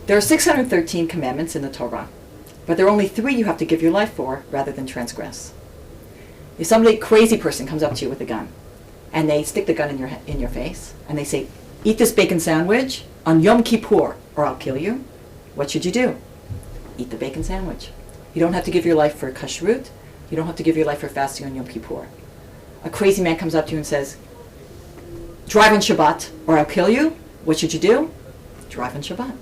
There are 613 commandments in the Torah, but there are only 3 you have to give your life for rather than transgress. If somebody crazy person comes up to you with a gun, and they stick the gun in your face, and they say, eat this bacon sandwich on Yom Kippur, or I'll kill you, what should you do? Eat the bacon sandwich. You don't have to give your life for kashrut. You don't have to give your life for fasting on Yom Kippur. A crazy man comes up to you and says, drive on Shabbat, or I'll kill you, what should you do? Drive on Shabbat.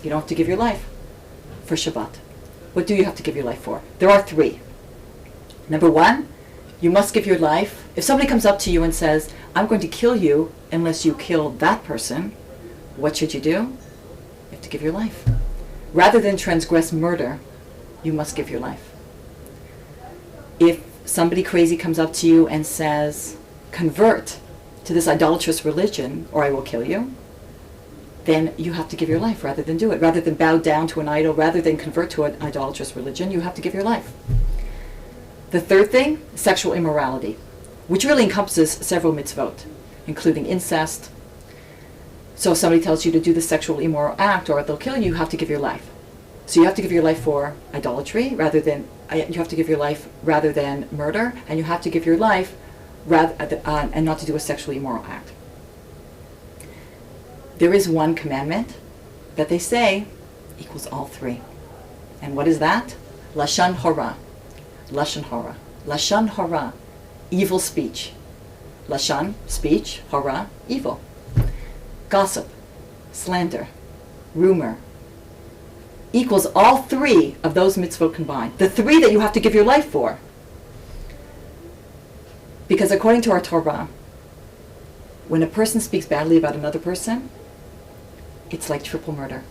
You don't have to give your life for Shabbat. What do you have to give your life for? There are 3. Number 1, you must give your life. If somebody comes up to you and says, I'm going to kill you unless you kill that person, what should you do? You have to give your life. Rather than transgress murder, you must give your life. If somebody crazy comes up to you and says, convert to this idolatrous religion or I will kill you, then you have to give your life rather than do it. Rather than bow down to an idol, rather than convert to an idolatrous religion, you have to give your life. The third thing, sexual immorality, which really encompasses several mitzvot, including incest. So if somebody tells you to do the sexual immoral act or they'll kill you, you have to give your life. So you have to give your life for idolatry rather than, you have to give your life rather than murder, and you have to give your life and not to do a sexually immoral act. There is one commandment that they say equals all 3. And what is that? Lashon hara. Lashon hara. Lashon hara. Evil speech. Lashon, speech. Hara, evil. Gossip, slander, rumor. Equals all 3 of those mitzvot combined. The 3 that you have to give your life for. Because according to our Torah, when a person speaks badly about another person, it's like triple murder.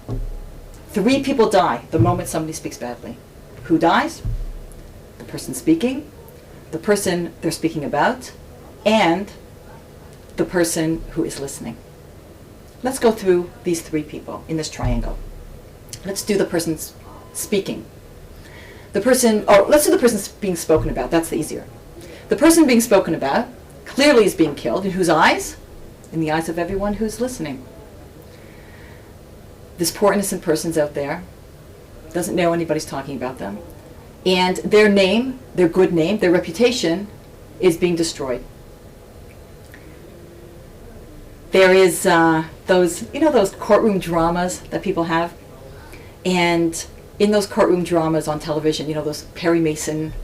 3 people die the moment somebody speaks badly. Who dies? The person speaking, the person they're speaking about, and the person who is listening. Let's go through these 3 people in this triangle. Let's do the person speaking. Let's do the person being spoken about. That's the easier. The person being spoken about clearly is being killed. In whose eyes? In the eyes of everyone who's listening. This poor innocent person's out there, doesn't know anybody's talking about them, and their name, their good name, their reputation is being destroyed. There is those courtroom dramas that people have, and in those courtroom dramas on television, those Perry Mason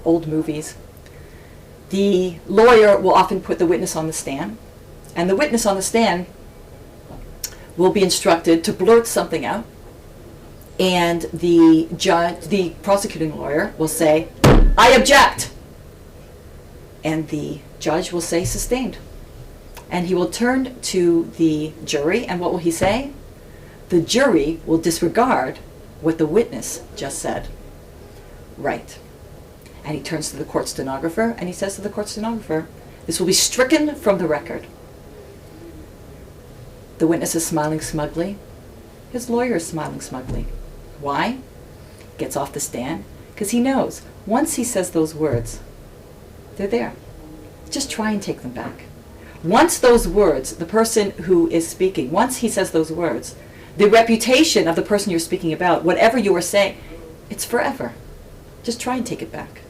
old movies, the lawyer will often put the witness on the stand, and the witness on the stand will be instructed to blurt something out, and the prosecuting lawyer will say, I object, and the judge will say sustained, and he will turn to the jury, and what will he say? The jury will disregard what the witness just said. Right. And he turns to the court stenographer, and he says to the court stenographer, this will be stricken from the record. The witness is smiling smugly. His lawyer is smiling smugly. Why? Gets off the stand because he knows once he says those words, they're there. Just try and take them back. Once those words, the person who is speaking, once he says those words, the reputation of the person you're speaking about, whatever you are saying, it's forever. Just try and take it back.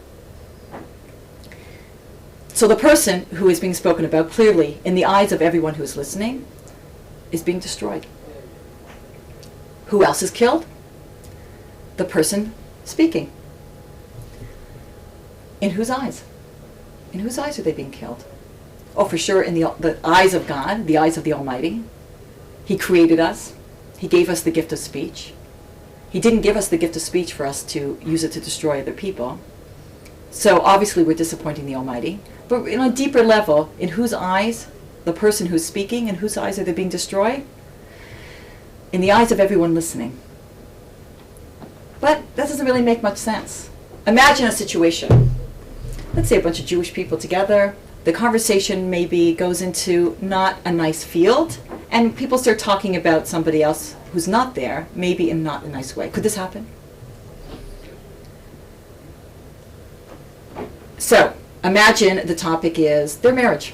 So the person who is being spoken about, clearly, in the eyes of everyone who is listening, is being destroyed. Who else is killed? The person speaking. In whose eyes? In whose eyes are they being killed? Oh, for sure in the eyes of God, the eyes of the Almighty. He created us. He gave us the gift of speech. He didn't give us the gift of speech for us to use it to destroy other people. So obviously we're disappointing the Almighty. But on a deeper level, in whose eyes, the person who's speaking, in whose eyes are they being destroyed? In the eyes of everyone listening. But that doesn't really make much sense. Imagine a situation. Let's say a bunch of Jewish people together. The conversation maybe goes into not a nice field, and people start talking about somebody else who's not there, maybe in not a nice way. Could this happen? So, imagine the topic is their marriage.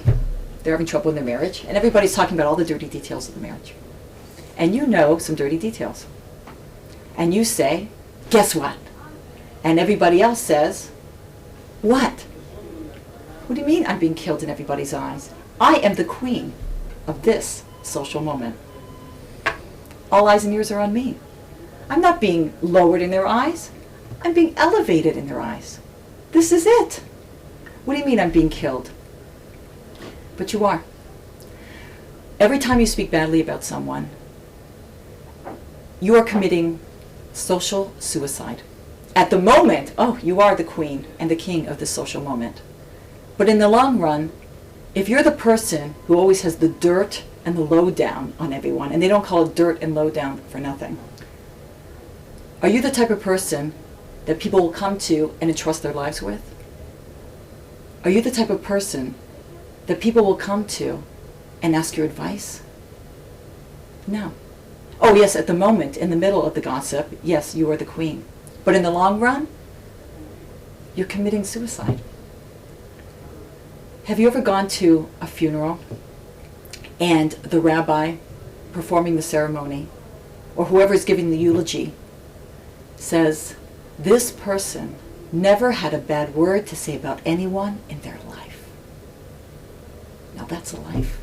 They're having trouble in their marriage, and everybody's talking about all the dirty details of the marriage. And you know some dirty details. And you say, guess what? And everybody else says, what? What do you mean I'm being killed in everybody's eyes? I am the queen of this social moment. All eyes and ears are on me. I'm not being lowered in their eyes. I'm being elevated in their eyes. This is it. What do you mean I'm being killed? But you are. Every time you speak badly about someone, you are committing social suicide. At the moment, oh, you are the queen and the king of the social moment. But in the long run, if you're the person who always has the dirt and the lowdown on everyone, and they don't call it dirt and lowdown for nothing, are you the type of person that people will come to and entrust their lives with? Are you the type of person that people will come to and ask your advice? No. Oh yes, at the moment, in the middle of the gossip, yes, you are the queen. But in the long run, you're committing suicide. Have you ever gone to a funeral and the rabbi performing the ceremony, or whoever's giving the eulogy, says, this person never had a bad word to say about anyone in their life? Now that's a life.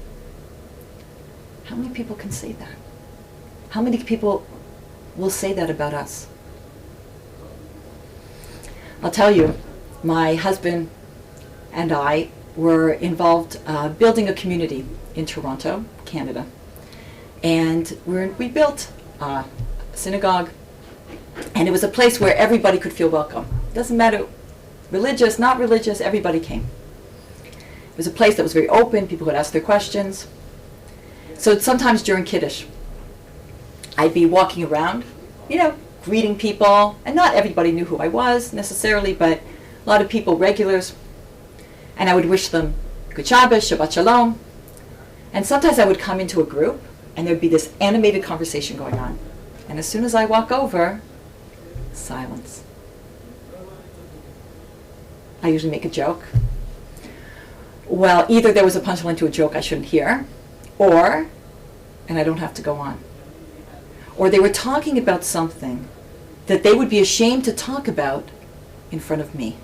How many people can say that? How many people will say that about us? I'll tell you, my husband and I were involved building a community in Toronto, Canada. And we built a synagogue, and it was a place where everybody could feel welcome. Doesn't matter, religious, not religious, everybody came. It was a place that was very open, people could ask their questions. So sometimes during Kiddush, I'd be walking around, greeting people, and not everybody knew who I was necessarily, but a lot of people, regulars, and I would wish them good Shabbos, Shabbat Shalom. And sometimes I would come into a group, and there'd be this animated conversation going on. And as soon as I walk over, silence. I usually make a joke. Well, either there was a punchline to a joke I shouldn't hear, and I don't have to go on. Or they were talking about something that they would be ashamed to talk about in front of me.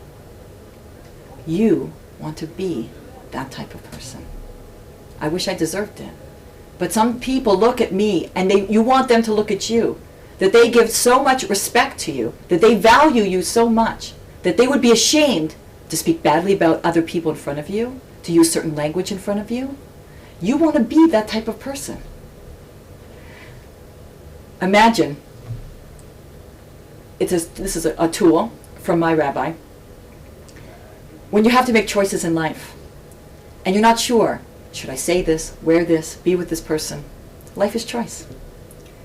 You want to be that type of person. I wish I deserved it. But some people look at me and you want them to look at you. That they give so much respect to you, that they value you so much, that they would be ashamed to speak badly about other people in front of you, to use certain language in front of you. You want to be that type of person. Imagine, this is a tool from my rabbi. When you have to make choices in life, and you're not sure, should I say this, wear this, be with this person? Life is choice.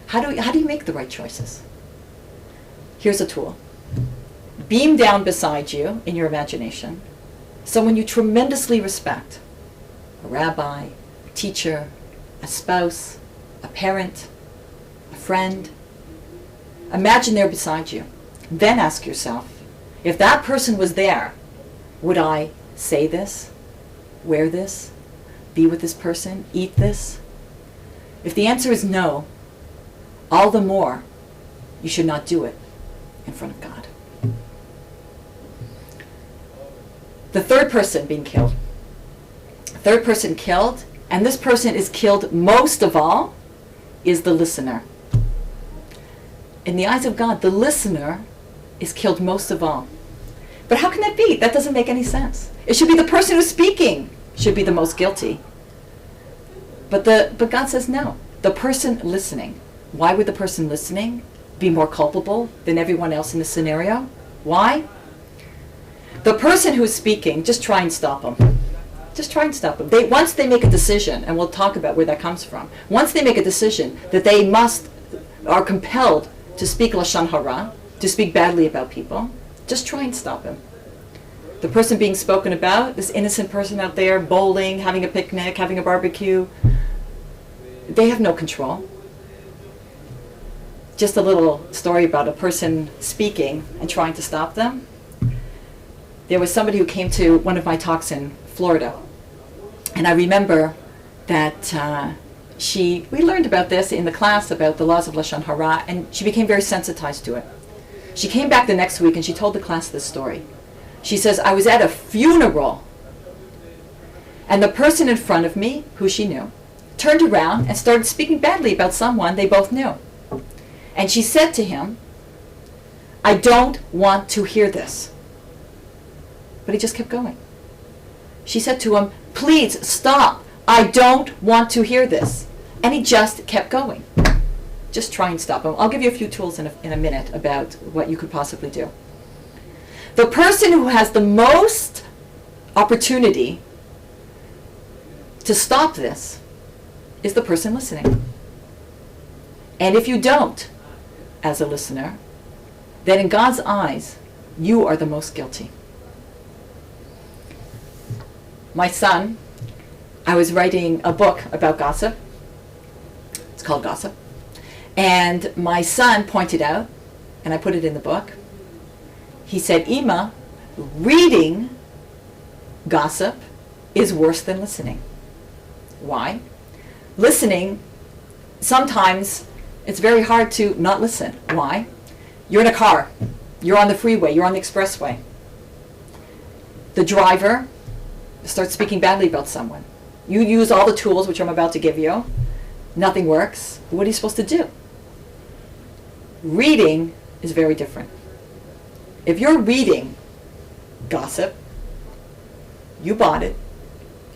How do you make the right choices? Here's a tool. Beam down beside you in your imagination someone you tremendously respect. A rabbi, a teacher, a spouse, a parent, a friend. Imagine they're beside you. Then ask yourself, if that person was there, would I say this, wear this, be with this person, eat this? If the answer is no, all the more you should not do it in front of God. The third person being killed. Third person killed, and this person is killed most of all, is the listener. In the eyes of God, the listener is killed most of all. But how can that be? That doesn't make any sense. It should be the person who's speaking should be the most guilty. But God says no. The person listening. Why would the person listening be more culpable than everyone else in the scenario? Why? The person who's speaking, just try and stop them. Just try and stop them. Once they make a decision, and we'll talk about where that comes from, once they make a decision that they are compelled to speak lashon hara, to speak badly about people, just try and stop him. The person being spoken about, this innocent person out there bowling, having a picnic, having a barbecue, they have no control. Just a little story about a person speaking and trying to stop them. There was somebody who came to one of my talks in Florida, and I remember that we learned about this in the class about the laws of Lashon Hara, and she became very sensitized to it. She came back the next week and she told the class this story. She says, I was at a funeral, and the person in front of me, who she knew, turned around and started speaking badly about someone they both knew. And she said to him, I don't want to hear this. But he just kept going. She said to him, please stop. I don't want to hear this. And he just kept going. Just try and stop him. I'll give you a few tools in a minute about what you could possibly do. The person who has the most opportunity to stop this is the person listening. And if you don't, as a listener, then in God's eyes, you are the most guilty. My son, I was writing a book about gossip. It's called Gossip. And my son pointed out, and I put it in the book, he said, Ima, reading gossip is worse than listening. Why? Listening, sometimes it's very hard to not listen. Why? You're in a car. You're on the freeway. You're on the expressway. The driver starts speaking badly about someone. You use all the tools which I'm about to give you. Nothing works. What are you supposed to do? Reading is very different. If you're reading gossip, you bought it,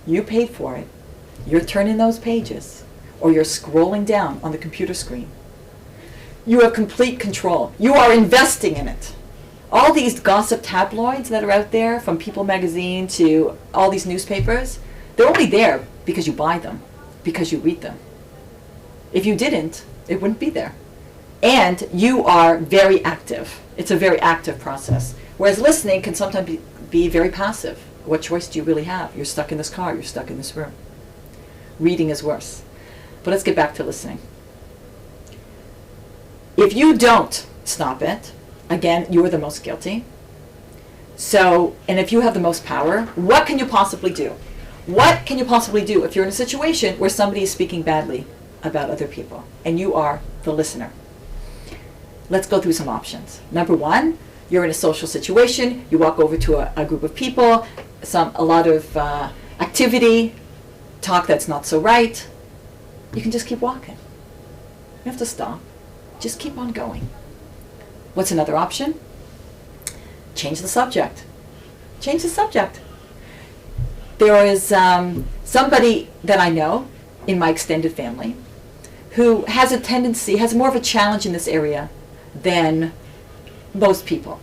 you paid for it, you're turning those pages, or you're scrolling down on the computer screen. You have complete control. You are investing in it. All these gossip tabloids that are out there, from People magazine to all these newspapers, they're only there because you buy them, because you read them. If you didn't, it wouldn't be there. And you are very active. It's a very active process. Whereas listening can sometimes be very passive. What choice do you really have? You're stuck in this car, you're stuck in this room. Reading is worse. But let's get back to listening. If you don't stop it, again, you are the most guilty. So, and if you have the most power, what can you possibly do? What can you possibly do if you're in a situation where somebody is speaking badly about other people and you are the listener? Let's go through some options. Number one, you're in a social situation, you walk over to a group of people, a lot of activity, talk that's not so right. You can just keep walking. You don't have to stop. Just keep on going. What's another option? Change the subject. Change the subject. There is somebody that I know in my extended family who has a tendency, has more of a challenge in this area than most people.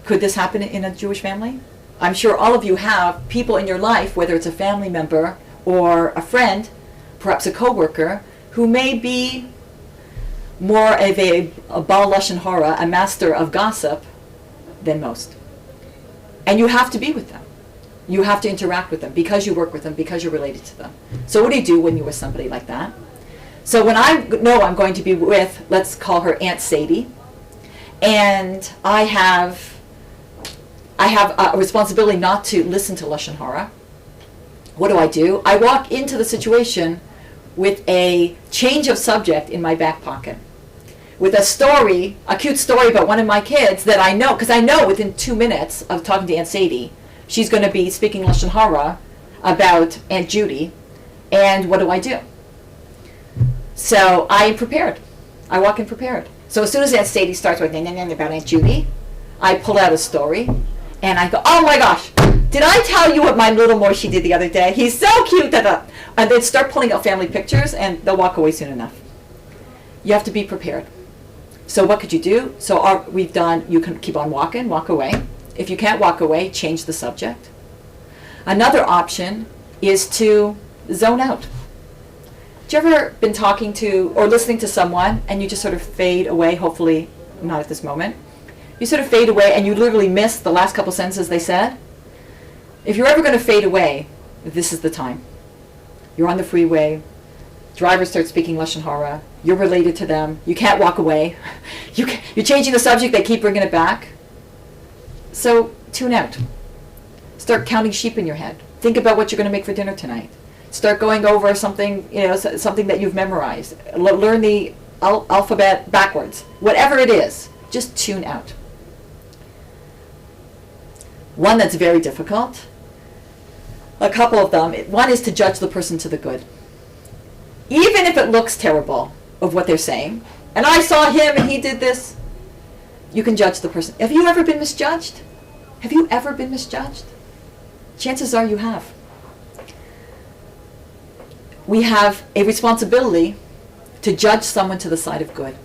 Could this happen in a Jewish family? I'm sure all of you have people in your life, whether it's a family member or a friend, perhaps a coworker, who may be more of a Baal Lashon Hara, a master of gossip, than most. And you have to be with them. You have to interact with them because you work with them, because you're related to them. So what do you do when you're with somebody like that? So when I know I'm going to be with, let's call her Aunt Sadie, and I have a responsibility not to listen to Lashon Hara, what do? I walk into the situation with a change of subject in my back pocket, with a story, a cute story about one of my kids that I know, because I know within 2 minutes of talking to Aunt Sadie, she's going to be speaking Lashon Hara about Aunt Judy, and what do? So I am prepared. I walk in prepared. So as soon as Aunt Sadie starts with about Aunt Judy, I pull out a story, and I go, oh my gosh, did I tell you what my little Moishi did the other day? He's so cute. And they'd start pulling out family pictures, and they'll walk away soon enough. You have to be prepared. So what could you do? So you can keep on walking, walk away. If you can't walk away, change the subject. Another option is to zone out. Have you ever been talking to or listening to someone and you just sort of fade away, hopefully not at this moment. You sort of fade away and you literally miss the last couple sentences they said? If you're ever going to fade away, this is the time. You're on the freeway, driver starts speaking Lashon Hara, you're related to them, you can't walk away, you're changing the subject, they keep bringing it back. So tune out. Start counting sheep in your head. Think about what you're going to make for dinner tonight. Start going over something, something that you've memorized. Learn the alphabet backwards. Whatever it is, just tune out. One that's very difficult, a couple of them. One is to judge the person to the good. Even if it looks terrible of what they're saying, and I saw him and he did this, you can judge the person. Have you ever been misjudged? Have you ever been misjudged? Chances are you have. We have a responsibility to judge someone to the side of good.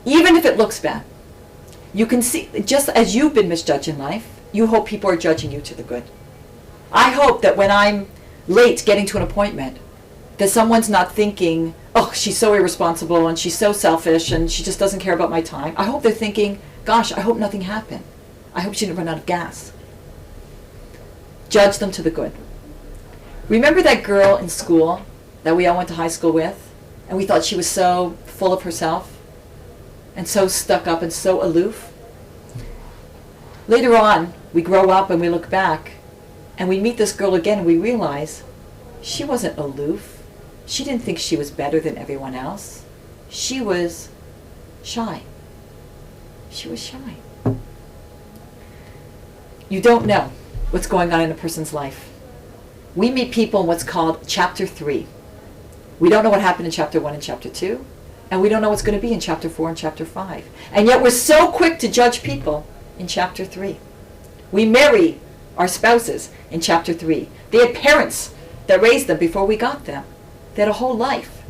Even if it looks bad. You can see, just as you've been misjudged in life, you hope people are judging you to the good. I hope that when I'm late getting to an appointment, that someone's not thinking, oh, she's so irresponsible and she's so selfish and she just doesn't care about my time. I hope they're thinking, gosh, I hope nothing happened. I hope she didn't run out of gas. Judge them to the good. Remember that girl in school that we all went to high school with, and we thought she was so full of herself and so stuck up and so aloof? Later on, we grow up and we look back and we meet this girl again and we realize she wasn't aloof. She didn't think she was better than everyone else. She was shy. She was shy. You don't know what's going on in a person's life. We meet people in what's called chapter 3. We don't know what happened in chapter 1 and chapter 2, and we don't know what's going to be in chapter 4 and chapter 5. And yet we're so quick to judge people in chapter 3. We marry our spouses in chapter 3. They had parents that raised them before we got them. They had a whole life.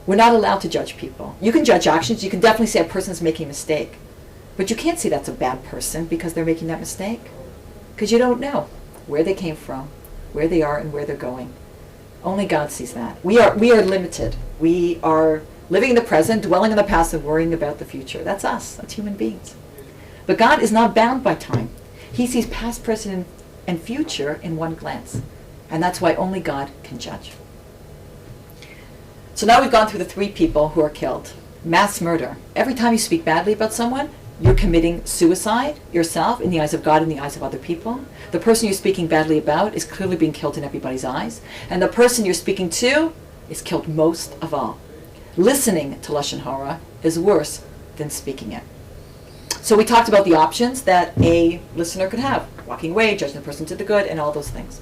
We're not allowed to judge people. You can judge actions. You can definitely say a person's making a mistake. But you can't say that's a bad person because they're making that mistake. Because you don't know where they came from, where they are, and where they're going. Only God sees that. We are limited. We are living in the present, dwelling in the past, and worrying about the future. That's us. That's human beings. But God is not bound by time. He sees past, present, and future in one glance. And that's why only God can judge. So now we've gone through the 3 people who are killed. Mass murder. Every time you speak badly about someone, you're committing suicide yourself in the eyes of God and in the eyes of other people. The person you're speaking badly about is clearly being killed in everybody's eyes. And the person you're speaking to is killed most of all. Listening to Lashon Hara is worse than speaking it. So we talked about the options that a listener could have. Walking away, judging the person to the good, and all those things.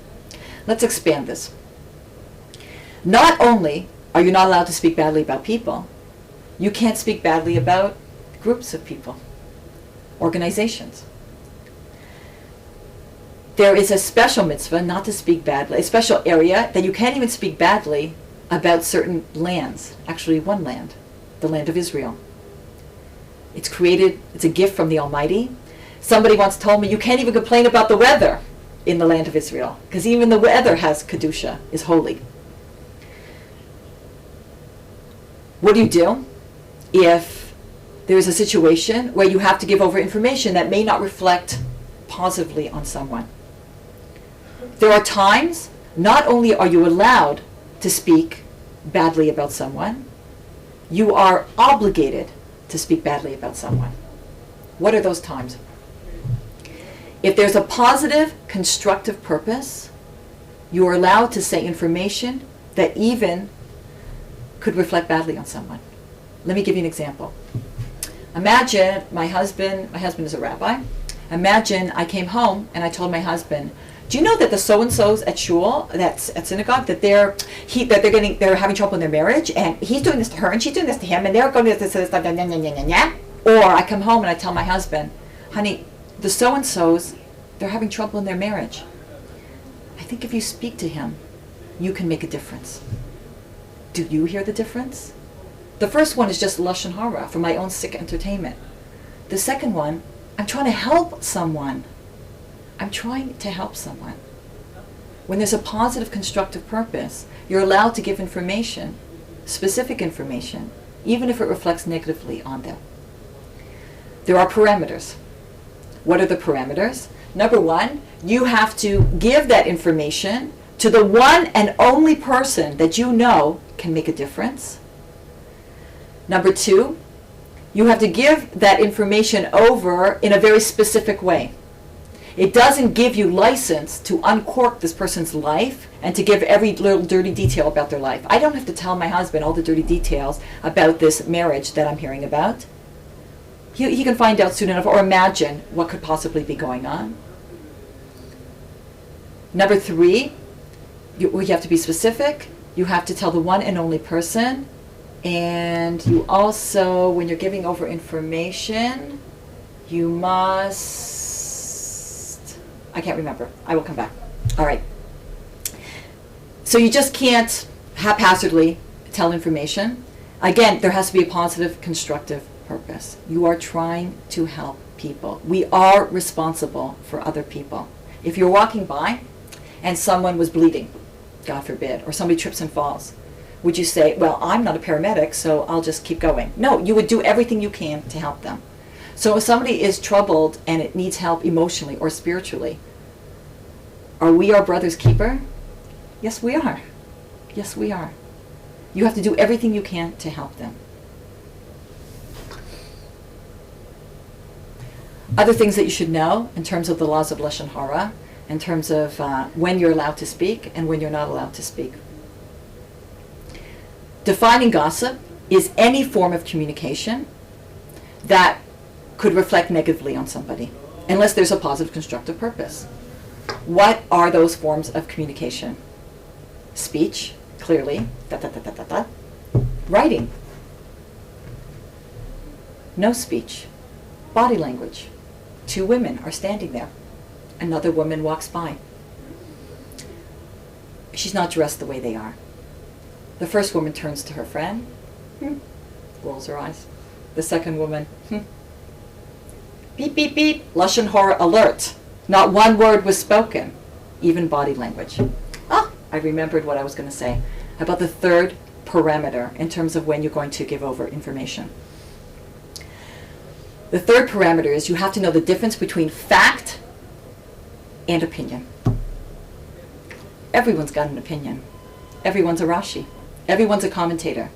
Let's expand this. Not only are you not allowed to speak badly about people, you can't speak badly about groups of people, organizations. There is a special mitzvah not to speak badly, a special area that you can't even speak badly about certain lands. Actually, one land, the land of Israel. It's created, it's a gift from the Almighty. Somebody once told me, you can't even complain about the weather in the land of Israel, because even the weather has Kedusha, is holy. What do you do if there's a situation where you have to give over information that may not reflect positively on someone? There are times, not only are you allowed to speak badly about someone, you are obligated to speak badly about someone. What are those times? If there's a positive, constructive purpose, you are allowed to say information that even could reflect badly on someone. Let me give you an example. Imagine my husband is a rabbi. Imagine I came home and I told my husband, do you know that the so-and-sos at shul, that's at synagogue, that they're having trouble in their marriage, and he's doing this to her and she's doing this to him, and they're going to this, or I come home and I tell my husband, honey, the so-and-sos, they're having trouble in their marriage. I think if you speak to him, you can make a difference. Do you hear the difference? The first one is just Lashon Hara for my own sick entertainment. The second one, I'm trying to help someone. I'm trying to help someone. When there's a positive, constructive purpose, you're allowed to give information, specific information, even if it reflects negatively on them. There are parameters. What are the parameters? Number one, you have to give that information to the one and only person that you know can make a difference. Number two, you have to give that information over in a very specific way. It doesn't give you license to uncork this person's life and to give every little dirty detail about their life. I don't have to tell my husband all the dirty details about this marriage that I'm hearing about. He can find out soon enough or imagine what could possibly be going on. Number 3, you have to be specific. You have to tell the one and only person. And you also, when you're giving over information, you must, I can't remember. I will come back. All right. So you just can't haphazardly tell information. Again, there has to be a positive, constructive purpose. You are trying to help people. We are responsible for other people. If you're walking by and someone was bleeding, God forbid, or somebody trips and falls, would you say, well, I'm not a paramedic, so I'll just keep going? No, you would do everything you can to help them. So if somebody is troubled and it needs help emotionally or spiritually, are we our brother's keeper? Yes, we are. Yes, we are. You have to do everything you can to help them. Other things that you should know in terms of the laws of Lashon Hara, in terms of when you're allowed to speak and when you're not allowed to speak. Defining gossip is any form of communication that could reflect negatively on somebody, unless there's a positive constructive purpose. What are those forms of communication? Speech, clearly. Writing. No speech. Body language. 2 women are standing there. Another woman walks by. She's not dressed the way they are. The first woman turns to her friend, rolls her eyes. The second woman, beep, beep, beep, Lashon Hara alert. Not one word was spoken, even body language. I remembered what I was going to say about the third parameter in terms of when you're going to give over information. The third parameter is you have to know the difference between fact and opinion. Everyone's got an opinion. Everyone's a Rashi. Everyone's a commentator.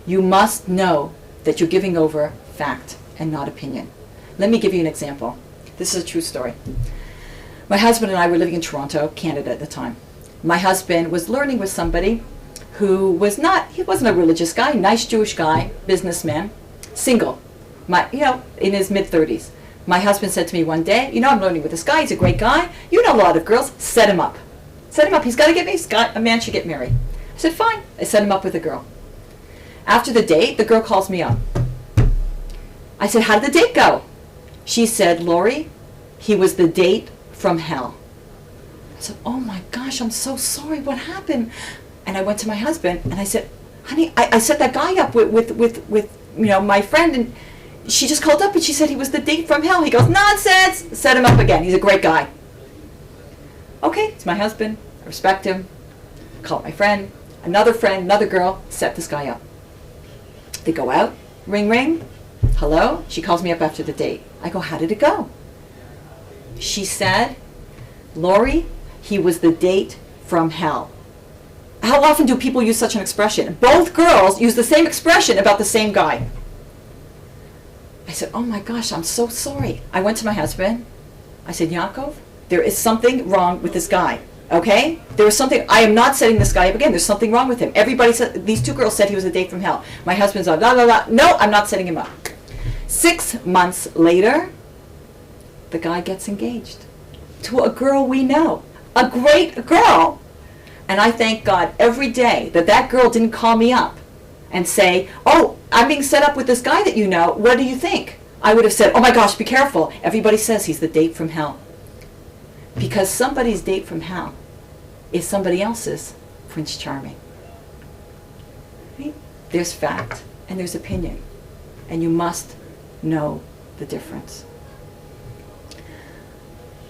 You must know that you're giving over fact and not opinion. Let me give you an example. This is a true story. My husband and I were living in Toronto, Canada at the time. My husband was learning with somebody who wasn't a religious guy, nice Jewish guy, businessman, single, in his mid-30s. My husband said to me one day, I'm learning with this guy, he's a great guy, you know a lot of girls, set him up. Set him up, he's got to get me, a man should get married. I said, fine. I set him up with a girl. After the date, the girl calls me up. I said, how did the date go? She said, Lori, he was the date from hell. I said, oh my gosh, I'm so sorry, what happened? And I went to my husband and I said, honey, I set that guy up with my friend, and she just called up and she said he was the date from hell. He goes, nonsense, set him up again, he's a great guy. Okay, it's my husband, I respect him. I call my friend, another girl, set this guy up. They go out, ring, ring, hello? She calls me up after the date. I go, how did it go? She said, Lori, he was the date from hell. How often do people use such an expression? Both girls use the same expression about the same guy. I said, oh my gosh, I'm so sorry. I went to my husband. I said, Yaakov, there is something wrong with this guy. Okay? There was something, I am not setting this guy up again. There's something wrong with him. Everybody said, these 2 girls said he was a date from hell. My husband's like, blah, blah, blah. No, I'm not setting him up. 6 months later, the guy gets engaged to a girl we know. A great girl. And I thank God every day that girl didn't call me up and say, oh, I'm being set up with this guy that you know. What do you think? I would have said, oh my gosh, be careful. Everybody says he's the date from hell. Because somebody's date from hell is somebody else's Prince Charming. Right? There's fact and there's opinion. And you must know the difference.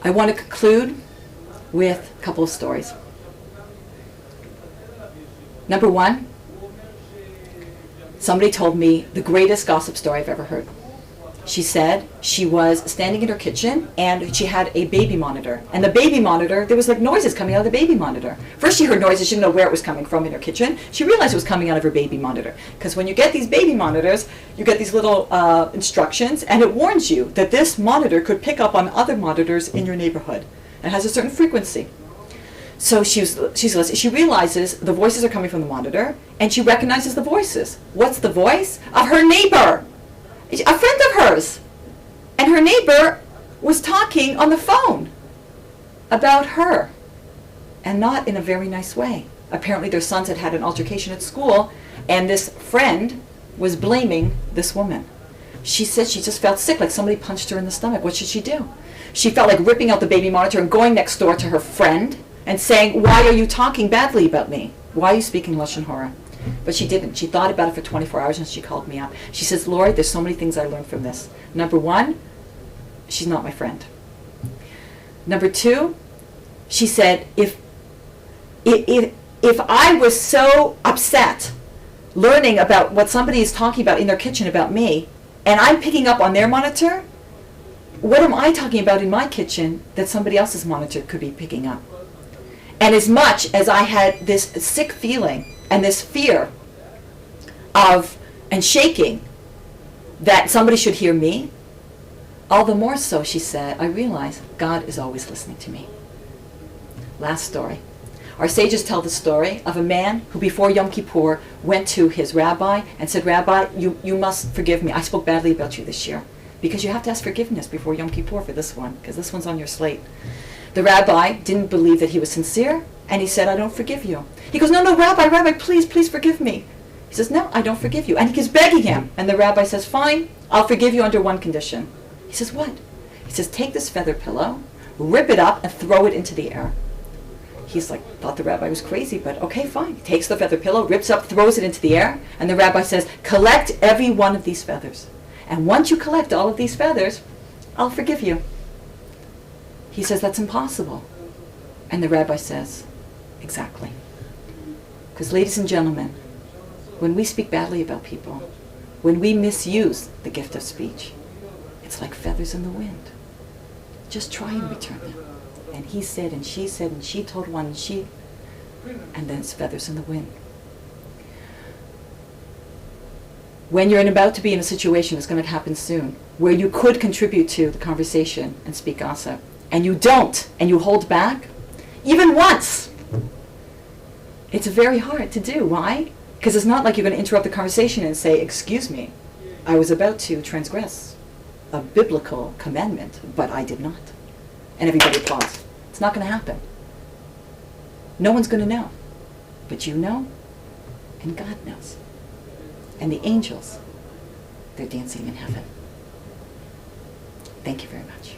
I want to conclude with a couple of stories. Number 1, somebody told me the greatest gossip story I've ever heard. She said she was standing in her kitchen and she had a baby monitor. And the baby monitor, there was like noises coming out of the baby monitor. First she heard noises, she didn't know where it was coming from in her kitchen. She realized it was coming out of her baby monitor. Because when you get these baby monitors, you get these little instructions, and it warns you that this monitor could pick up on other monitors in your neighborhood. It has a certain frequency. So she's listening. She realizes the voices are coming from the monitor, and she recognizes the voices. What's the voice? Of her neighbor, a friend of hers. And her neighbor was talking on the phone about her, and not in a very nice way. Apparently their sons had had an altercation at school, and this friend was blaming this woman. She said she just felt sick, like somebody punched her in the stomach. What should she do? She felt like ripping out the baby monitor and going next door to her friend and saying, why are you talking badly about me? Why are you speaking Lashon Hara? But she didn't. She thought about it for 24 hours and she called me up. She says, Lori, there's so many things I learned from this. Number one, she's not my friend. Number two, she said, if I was so upset learning about what somebody is talking about in their kitchen about me, and I'm picking up on their monitor, what am I talking about in my kitchen that somebody else's monitor could be picking up? And as much as I had this sick feeling and this fear of, and shaking, that somebody should hear me, all the more so, she said, I realize God is always listening to me. Last story. Our sages tell the story of a man who before Yom Kippur went to his rabbi and said, Rabbi, you must forgive me. I spoke badly about you this year. Because you have to ask forgiveness before Yom Kippur for this one, because this one's on your slate. The rabbi didn't believe that he was sincere, and he said, I don't forgive you. He goes, no, Rabbi, please forgive me. He says, no, I don't forgive you. And he keeps begging him. And the rabbi says, fine, I'll forgive you under one condition. He says, what? He says, take this feather pillow, rip it up, and throw it into the air. He's like, thought the rabbi was crazy, but okay, fine. He takes the feather pillow, rips up, throws it into the air, and the rabbi says, collect every one of these feathers. And once you collect all of these feathers, I'll forgive you. He says, that's impossible. And the rabbi says, exactly. Because ladies and gentlemen, when we speak badly about people, when we misuse the gift of speech, it's like feathers in the wind. Just try and return them. And he said, and she told one, and then it's feathers in the wind. When you're about to be in a situation that's going to happen soon, where you could contribute to the conversation and speak gossip, and you don't, and you hold back, even once, it's very hard to do. Why? Because it's not like you're going to interrupt the conversation and say, excuse me, I was about to transgress a biblical commandment, but I did not. And everybody applauds. It's not going to happen. No one's going to know. But you know, and God knows. And the angels, they're dancing in heaven. Thank you very much.